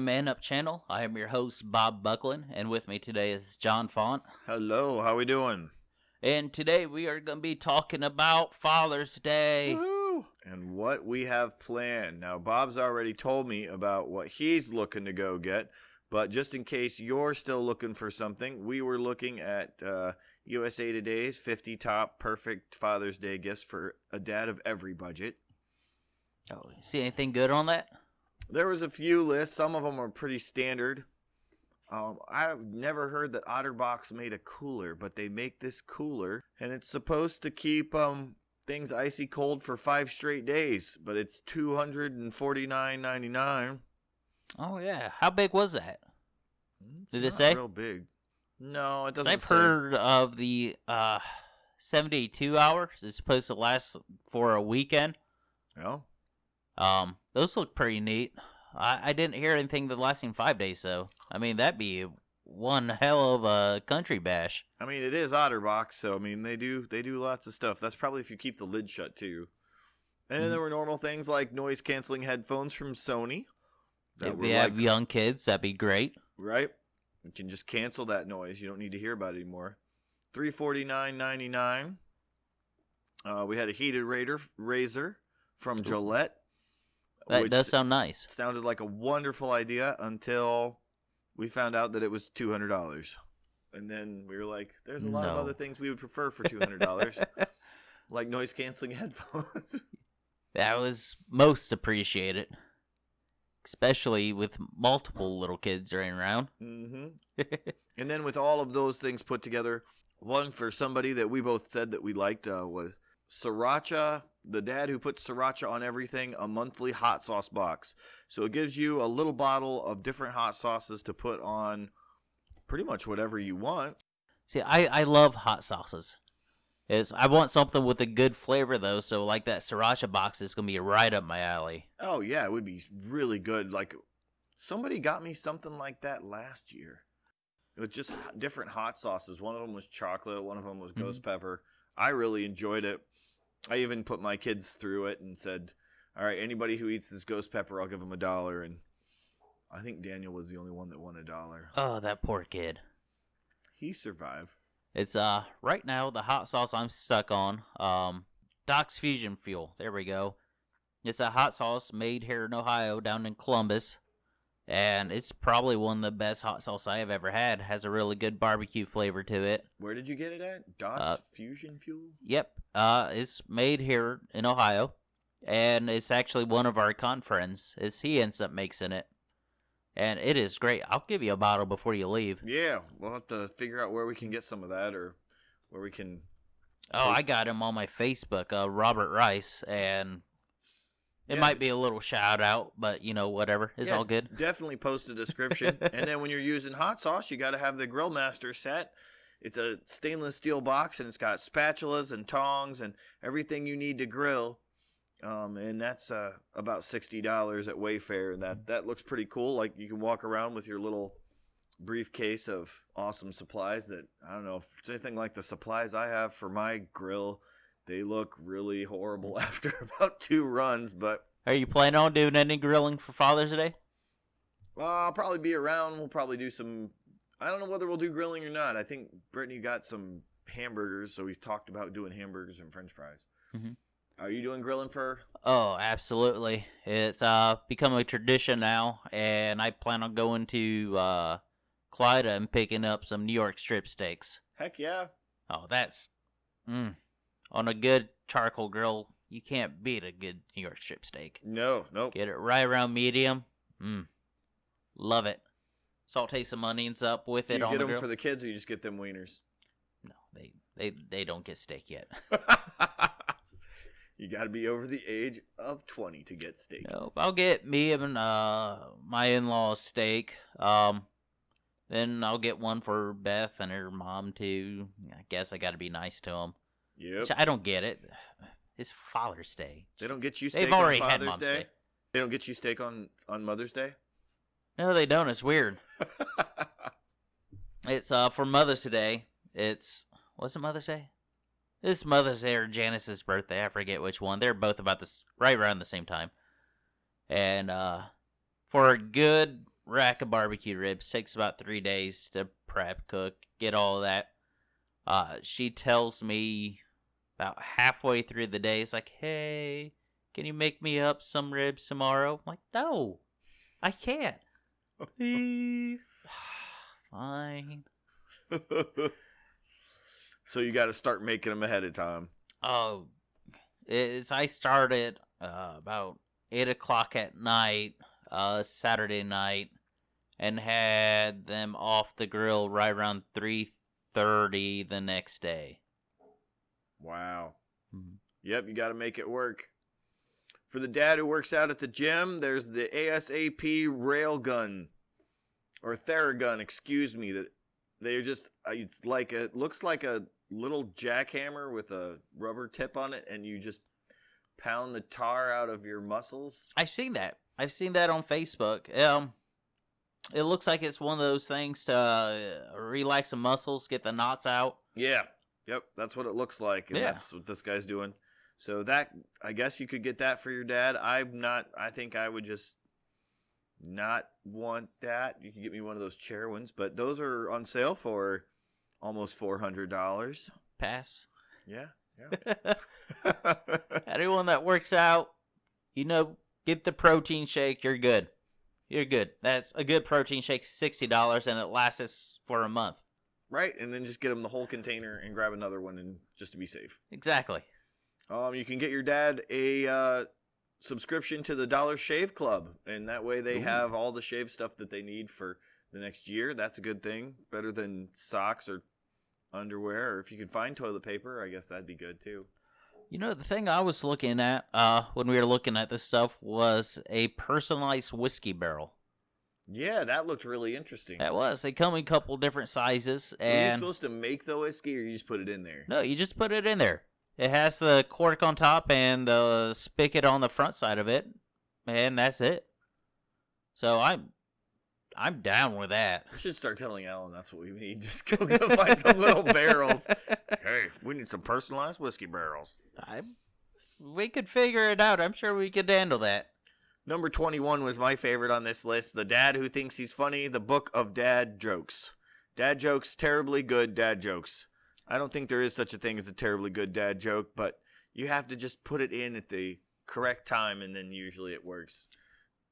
Man Up channel. I am your host, Bob Buckland, and with me today is John Font. Hello, how we doing? And today we are going to be talking about Father's Day. Woohoo! And what we have planned. Now, Bob's already told me about what he's looking to go get, but just in case you're still looking for something, we were looking at USA Today's 50 top perfect Father's Day gifts for a dad of every budget. Oh, see anything good on that? There was a few lists. Some of them are pretty standard. I've never heard that OtterBox made a cooler, but they make this cooler, and it's supposed to keep things icy cold for 5 straight days, but it's $249.99. Oh, yeah. How big was that? It's Did not it say? real big. No, it 'Cause doesn't I've say. heard of the 72 hours. It's supposed to last for a weekend. No? Those look pretty neat. I didn't hear anything that lasting 5 days, though. I mean, that'd be one hell of a country bash. I mean, it is OtterBox, so I mean, they do lots of stuff. That's probably if you keep the lid shut too. And then there were normal things like noise canceling headphones from Sony. If we have young kids, that'd be great. Right? You can just cancel that noise. You don't need to hear about it anymore. $349.99. We had a heated razor from Gillette. That which does sound nice. sounded like a wonderful idea until we found out that it was $200. And then we were like, there's a lot of No. other things we would prefer for $200, like noise canceling headphones. That was most appreciated, especially with multiple little kids running around. Mm-hmm. And then with all of those things put together, one for somebody that we both said that we liked was Sriracha, the dad who puts Sriracha on everything, a monthly hot sauce box. So it gives you a little bottle of different hot sauces to put on pretty much whatever you want. See, I love hot sauces. I want something with a good flavor, though, so like that Sriracha box is going to be right up my alley. Oh, yeah, it would be really good. Like, somebody got me something like that last year. It was just different hot sauces. One of them was chocolate. One of them was ghost pepper. I really enjoyed it. I even put my kids through it and said, all right, anybody who eats this ghost pepper, I'll give them $1. And I think Daniel was the only one that won $1. Oh, that poor kid. He survived. It's right now the hot sauce I'm stuck on. Doc's Fusion Fuel. There we go. It's a hot sauce made here in Ohio, down in Columbus, and it's probably one of the best hot sauce I have ever had. Has a really good barbecue flavor to it. Where did you get it at? Dot's Fusion Fuel? Yep. It's made here in Ohio, and it's actually one of our con friends. He ends up mixing it, and it is great. I'll give you a bottle before you leave. Yeah, we'll have to figure out where we can get some of that or where we can. Oh, I got him on my Facebook, Robert Rice, and it might be a little shout out, but whatever. It's all good. Definitely post a description. And then when you're using hot sauce, you got to have the Grill Master set. It's a stainless steel box, and it's got spatulas and tongs and everything you need to grill. And that's about $60 at Wayfair. And that looks pretty cool. Like, you can walk around with your little briefcase of awesome supplies that, I don't know if it's anything like the supplies I have for my grill. They look really horrible after about 2 runs, but Are you planning on doing any grilling for Father's Day? I'll probably be around. We'll probably do some. I don't know whether we'll do grilling or not. I think Brittany got some hamburgers, so we talked about doing hamburgers and French fries. Mhm. Are you doing grilling for? Oh, absolutely. It's become a tradition now, and I plan on going to Clyda and picking up some New York strip steaks. Heck yeah! Oh, that's on a good charcoal grill. You can't beat a good New York strip steak. Nope. Get it right around medium. Love it. Saute some onions up with Do it you on get the them grill. for the kids, or you just get them wieners? No, they don't get steak yet. You got to be over the age of 20 to get steak. Nope. I'll get me and my in-laws steak. Then I'll get one for Beth and her mom too. I guess I got to be nice to them. Yep. I don't get it. It's Father's Day. They don't get you They've steak on already had Father's Mom's Day? Day. They don't get you steak on Mother's Day? No, they don't. It's weird. It's for Mother's Day. Was it Mother's Day? It's Mother's Day or Janice's birthday. I forget which one. They're both about right around the same time. And for a good rack of barbecue ribs. Takes about 3 days to prep, cook, get all of that. She tells me about halfway through the day, it's like, hey, can you make me up some ribs tomorrow? I'm like, no, I can't. Please. Fine. So you got to start making them ahead of time. Oh, I started about 8 o'clock at night, Saturday night, and had them off the grill right around 3:30 the next day. Wow. Mhm. Yep, you got to make it work. For the dad who works out at the gym, there's the ASAP Railgun, or Theragun, excuse me. That they're just it looks like a little jackhammer with a rubber tip on it, and you just pound the tar out of your muscles. I've seen that. I've seen that on Facebook. It looks like it's one of those things to relax the muscles, get the knots out. Yeah. Yep, that's what it looks like, and Yeah. that's what this guy's doing. So that, I guess you could get that for your dad. I think I would just not want that. You can get me one of those chair ones, but those are on sale for almost $400. Pass. Yeah. Anyone that works out, get the protein shake. You're good. You're good. That's a good protein shake, $60, and it lasts us for a month. Right, and then just get them the whole container and grab another one, and just to be safe. Exactly. You can get your dad a subscription to the Dollar Shave Club, and that way they have all the shave stuff that they need for the next year. That's a good thing. Better than socks or underwear, or if you can find toilet paper, I guess that'd be good too. The thing I was looking at when we were looking at this stuff was a personalized whiskey barrel. Yeah, that looked really interesting. That was. They come in a couple different sizes. Are you And supposed to make the whiskey, or you just put it in there? no, you just put it in there. It has the cork on top and the spigot on the front side of it, and that's it. So I'm down with that. We should start telling Alan that's what we need. Just go find some little barrels. Hey, we need some personalized whiskey barrels. We could figure it out. I'm sure we could handle that. Number 21 was my favorite on this list. The Dad Who Thinks He's Funny, the Book of Dad Jokes. Dad jokes, terribly good dad jokes. I don't think there is such a thing as a terribly good dad joke, but you have to just put it in at the correct time, and then usually it works.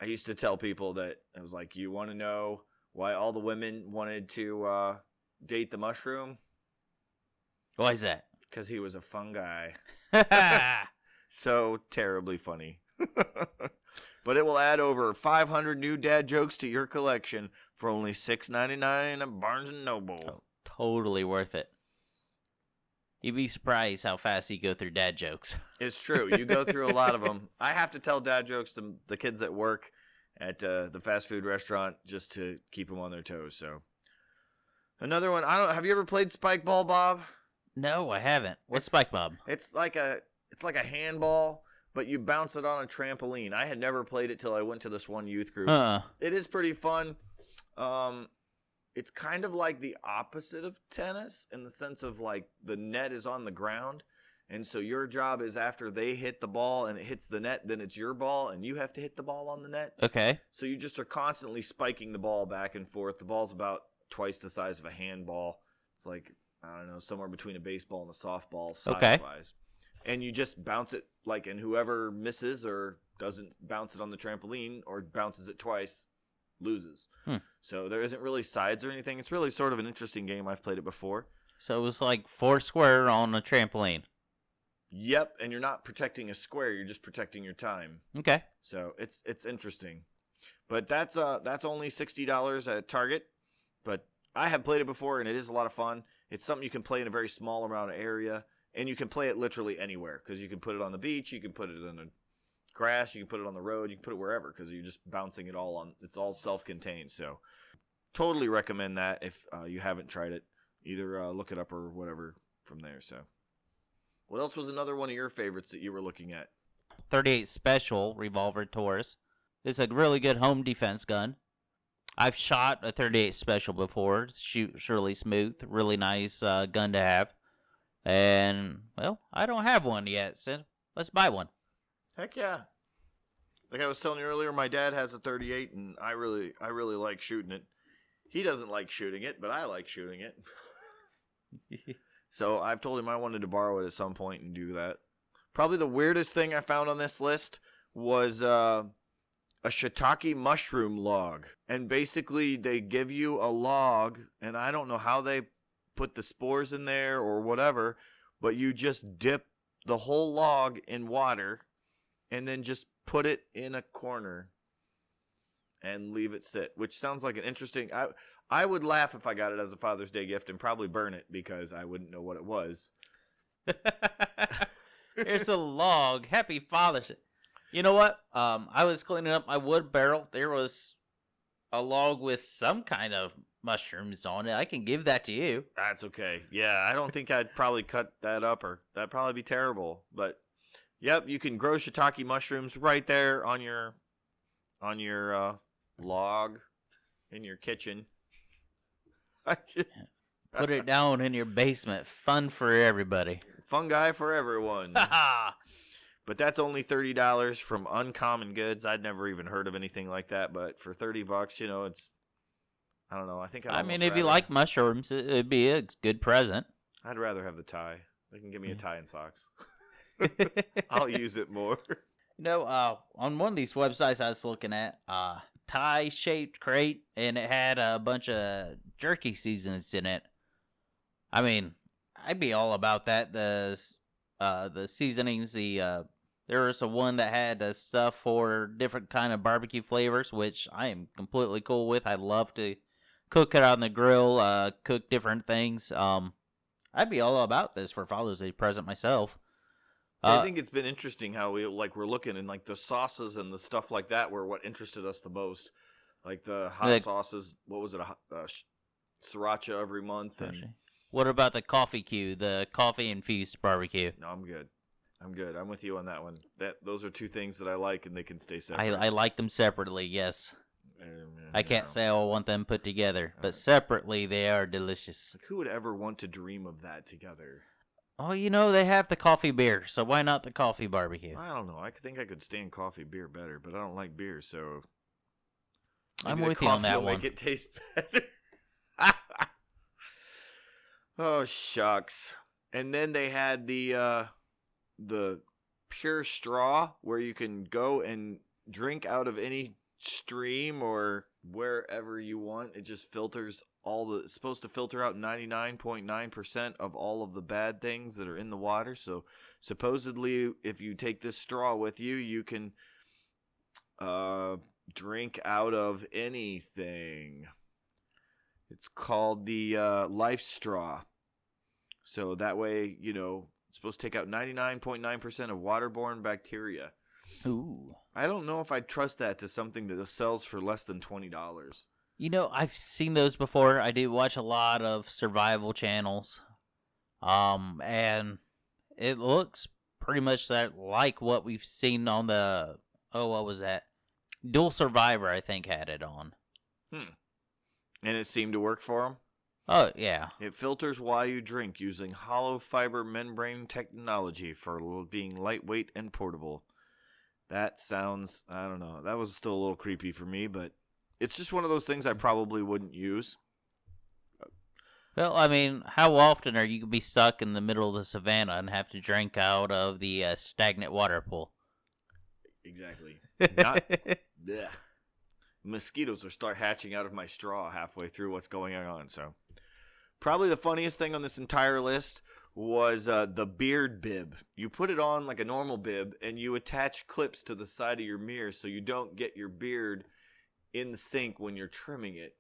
I used to tell people that, I was like, you want to know why all the women wanted to date the mushroom? Why is that? Because he was a fun guy. So terribly funny. But it will add over 500 new dad jokes to your collection for only $6.99 at Barnes & Noble. Oh, totally worth it. You'd be surprised how fast you go through dad jokes. It's true. You go through a lot of them. I have to tell dad jokes to the kids that work at the fast food restaurant just to keep them on their toes. So another one. Have you ever played Spike Ball, Bob? No, I haven't. What's Spike Bob? It's like a handball, but you bounce it on a trampoline. I had never played it till I went to this one youth group. It is pretty fun. It's kind of like the opposite of tennis in the sense of like the net is on the ground. And so your job is after they hit the ball and it hits the net, then it's your ball and you have to hit the ball on the net. Okay. So you just are constantly spiking the ball back and forth. The ball's about twice the size of a handball. It's like, I don't know, somewhere between a baseball and a softball size-wise. And you just bounce it, and whoever misses or doesn't bounce it on the trampoline or bounces it twice loses. So there isn't really sides or anything. It's really sort of an interesting game. I've played it before. So it was like Foursquare on a trampoline. Yep, and you're not protecting a square. You're just protecting your time. Okay. So it's interesting. But that's only $60 at Target. But I have played it before, and it is a lot of fun. It's something you can play in a very small amount of area. And you can play it literally anywhere because you can put it on the beach, you can put it in the grass, you can put it on the road, you can put it wherever because you're just bouncing it all on. It's all self-contained. So totally recommend that if you haven't tried it. Either look it up or whatever from there. So what else was another one of your favorites that you were looking at? 38 Special Revolver Taurus. It's a really good home defense gun. I've shot a 38 Special before. Shoots really smooth. Really nice gun to have. And, well, I don't have one yet, so let's buy one. Heck yeah. Like I was telling you earlier, my dad has a 38, and I really like shooting it. He doesn't like shooting it, but I like shooting it. So I've told him I wanted to borrow it at some point and do that. Probably the weirdest thing I found on this list was a shiitake mushroom log. And basically they give you a log, and I don't know how they put the spores in there or whatever, but you just dip the whole log in water and then just put it in a corner and leave it sit, which sounds like an interesting... I would laugh if I got it as a Father's Day gift and probably burn it because I wouldn't know what it was. Here's a log. Happy Father's Day. You know what? I was cleaning up my wood barrel. There was a log with some kind of mushrooms on it. I can give that to you. That's okay. Yeah, I don't think I'd probably cut that up, or that'd probably be terrible. But yep, you can grow shiitake mushrooms right there on your log in your kitchen. Put it down in your basement. Fun for everybody. Fungi for everyone. But that's only $30 from Uncommon Goods. I'd never even heard of anything like that. But for $30, you know, it's... I don't know. I think I mean, if you like mushrooms, it'd be a good present. I'd rather have the tie. They can give me a tie and socks. I'll use it more. You know, on one of these websites I was looking at, tie-shaped crate, and it had a bunch of jerky seasonings in it. I mean, I'd be all about that. The seasonings, there was a one that had stuff for different kind of barbecue flavors, which I am completely cool with. I love to cook it on the grill, cook different things. I'd be all about this for Father's Day present myself. I think it's been interesting how we're looking, and like the sauces and the stuff like that were what interested us the most. Like the hot sauces, what was it, sriracha every month. And what about the coffee cue, the coffee infused barbecue? No, I'm good. I'm with you on that one. Those are two things that I like, and they can stay separate. I like them separately, yes. I can't say I want them put together, but separately they are delicious. Like, who would ever want to dream of that together? Oh, you know, they have the coffee beer, so why not the coffee barbecue? I don't know. I think I could stand coffee beer better, but I don't like beer, so... I'm with you on that one. Make it taste better. Oh, shucks. And then they had the pure straw where you can go and drink out of any stream or wherever you want. It just filters it's supposed to filter out 99.9% of all of the bad things that are in the water. So supposedly if you take this straw with you, you can drink out of anything. It's called the Life Straw. So that way, you know, it's supposed to take out 99.9% of waterborne bacteria. Ooh. I don't know if I'd trust that to something that sells for less than $20. You know, I've seen those before. I do watch a lot of survival channels. And it looks pretty much like what we've seen on the... Oh, what was that? Dual Survivor, I think, had it on. And it seemed to work for them? Oh, yeah. It filters while you drink using hollow fiber membrane technology for being lightweight and portable. That sounds, I don't know, that was still a little creepy for me, but it's just one of those things I probably wouldn't use. Well, I mean, how often are you going to be stuck in the middle of the savannah and have to drink out of the stagnant water pool? Exactly. Not, bleh. Mosquitoes will start hatching out of my straw halfway through what's going on. So, probably the funniest thing on this entire list was the beard bib. You put it on like a normal bib, and you attach clips to the side of your mirror so you don't get your beard in the sink when you're trimming it.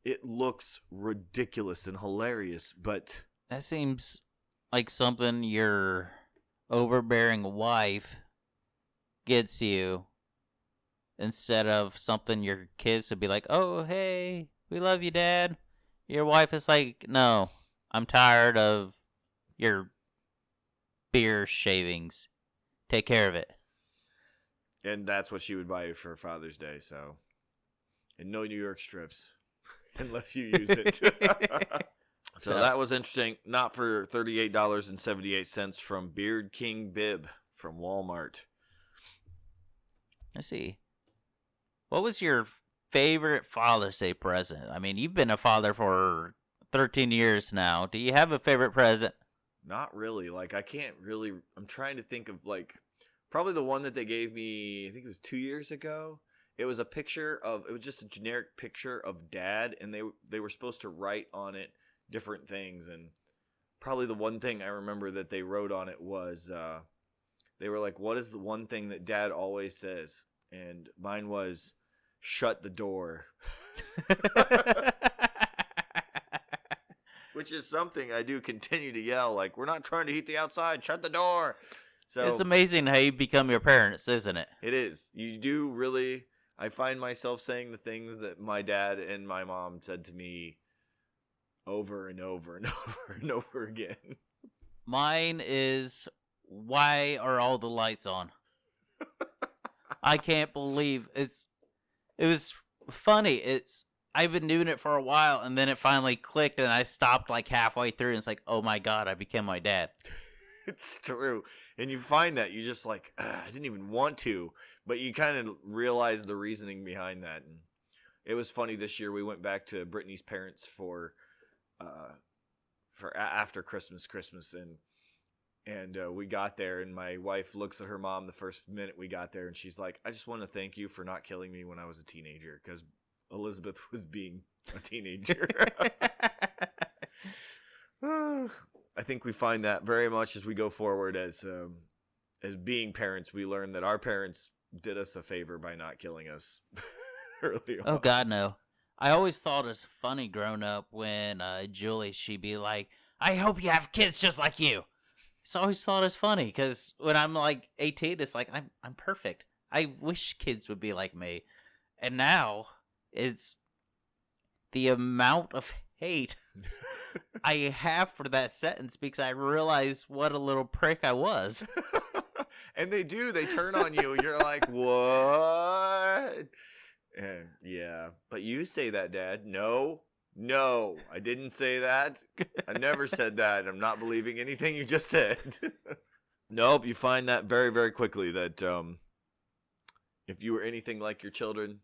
It looks ridiculous and hilarious, but... That seems like something your overbearing wife gets you instead of something your kids would be like, oh, hey, we love you, Dad. Your wife is like, no, I'm tired of your beer shavings. Take care of it. And that's what she would buy you for Father's Day, so... And no New York strips. Unless you use it. So that was interesting. Not for $38.78 from Beard King Bib from Walmart. Let's see. What was your favorite Father's Day present? I mean, you've been a father for 13 years now. Do you have a favorite present? Not really. Like, I can't really. I'm trying to think of, like, probably the one that they gave me, I think it was 2 years ago. It was a picture of, it was just a generic picture of Dad, and they were supposed to write on it different things. And probably the one thing I remember that they wrote on it was, they were like, what is the one thing that Dad always says? And mine was, shut the door. Which is something I do continue to yell, like, we're not trying to heat the outside, shut the door. So It's amazing how you become your parents, isn't it? it is. You do really. I find myself saying the things that my dad and my mom said to me over and over and over and over again. Mine is, why are all the lights on? I can't believe it was funny. I've been doing it for a while, and then it finally clicked, and I stopped like halfway through, and it's like, oh my God, I became my dad. It's true. And you find that you just like, I didn't even want to, but you kind of realize the reasoning behind that. And it was funny this year. We went back to Brittany's parents for after Christmas, and we got there, and my wife looks at her mom the first minute we got there, and she's like, I just want to thank you for not killing me when I was a teenager, because Elizabeth was being a teenager. I think we find that very much as we go forward as being parents. We learn that our parents did us a favor by not killing us early on. Oh God, no. I always thought it was funny growing up when Julie, she'd be like, I hope you have kids just like you. So I always thought it was funny because when I'm like 18, it's like, I'm perfect. I wish kids would be like me. And now it's the amount of hate I have for that sentence because I realize what a little prick I was. And they turn on you. You're like, what? And yeah, but you say that, Dad. No, I didn't say that. I never said that. I'm not believing anything you just said. Nope, you find that very, very quickly that if you were anything like your children,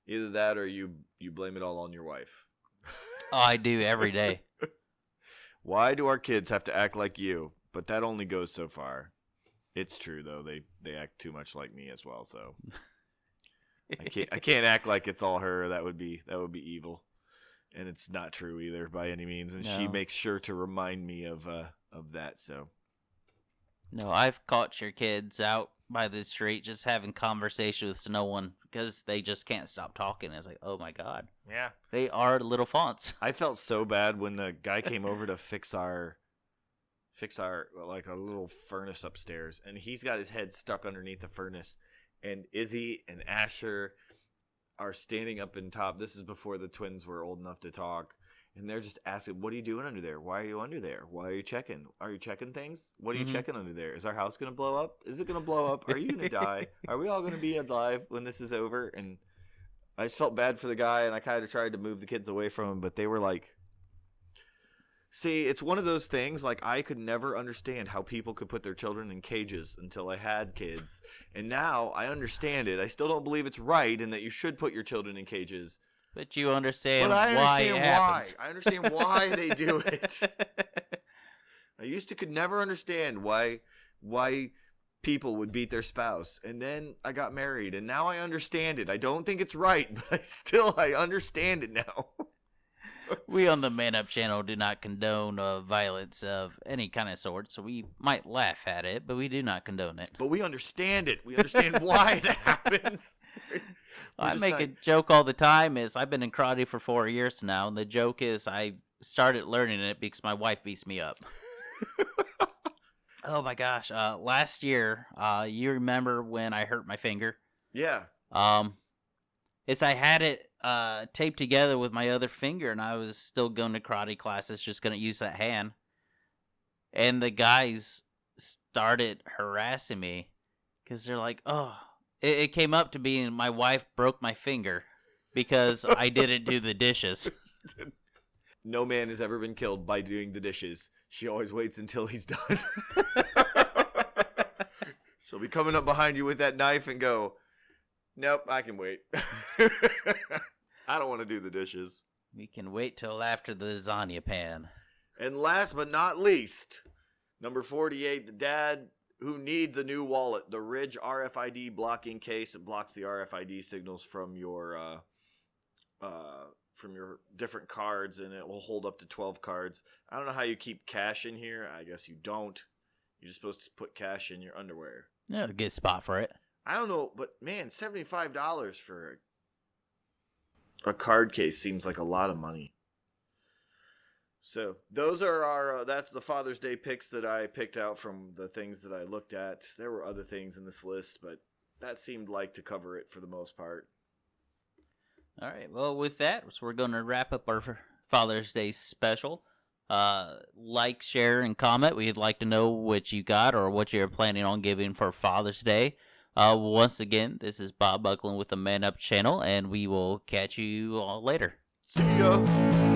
either that or you blame it all on your wife. Oh, I do every day. Why do our kids have to act like you? But that only goes so far. It's true though. They act too much like me as well, so I can't act like it's all her. That would be evil. And it's not true either by any means, and she makes sure to remind me of that, so. No, I've caught your kids out by the street just having conversation with no one because they just can't stop talking. It's like, oh my God. Yeah. They are little fonts. I felt so bad when the guy came over to fix our like a little furnace upstairs, and he's got his head stuck underneath the furnace, and Izzy and Asher are standing up in top. This is before the twins were old enough to talk. And they're just asking, what are you doing under there? Why are you under there? Why are you checking? Are you checking things? What are you checking under there? Is our house going to blow up? Is it going to blow up? Are you going to die? Are we all going to be alive when this is over? And I just felt bad for the guy, and I kind of tried to move the kids away from him, but they were like, see, it's one of those things, like, I could never understand how people could put their children in cages until I had kids. And now I understand it. I still don't believe it's right and that you should put your children in cages. But you understand I why understand it happens. I understand why they do it. I used to could never understand why people would beat their spouse. And then I got married, and now I understand it. I don't think it's right, but I understand it now. We on the Man Up channel do not condone violence of any kind of sort, so we might laugh at it, but we do not condone it. But we understand it. We understand why it happens. I make a joke all the time is I've been in karate for 4 years now, and the joke is I started learning it because my wife beats me up. Oh my gosh. Last year, you remember when I hurt my finger? Yeah. It's I had it taped together with my other finger, and I was still going to karate classes, just going to use that hand. And the guys started harassing me because they're like, oh, it came up to being my wife broke my finger because I didn't do the dishes. No man has ever been killed by doing the dishes. She always waits until he's done. She'll be coming up behind you with that knife and go, Nope, I can wait. I don't want to do the dishes. We can wait till after the lasagna pan. And last but not least, number 48, the dad who needs a new wallet. The Ridge RFID blocking case. It blocks the RFID signals from your different cards, and it will hold up to 12 cards. I don't know how you keep cash in here. I guess you don't. You're just supposed to put cash in your underwear. Yeah, a good spot for it. I don't know, but man, $75 for a card case seems like a lot of money. So those are our, that's the Father's Day picks that I picked out from the things that I looked at. There were other things in this list, but that seemed like to cover it for the most part. All right. Well, with that, so we're going to wrap up our Father's Day special. Like, share, and comment. We'd like to know what you got or what you're planning on giving for Father's Day. Once again, this is Bob Buckland with the Man Up channel, and we will catch you all later. See ya!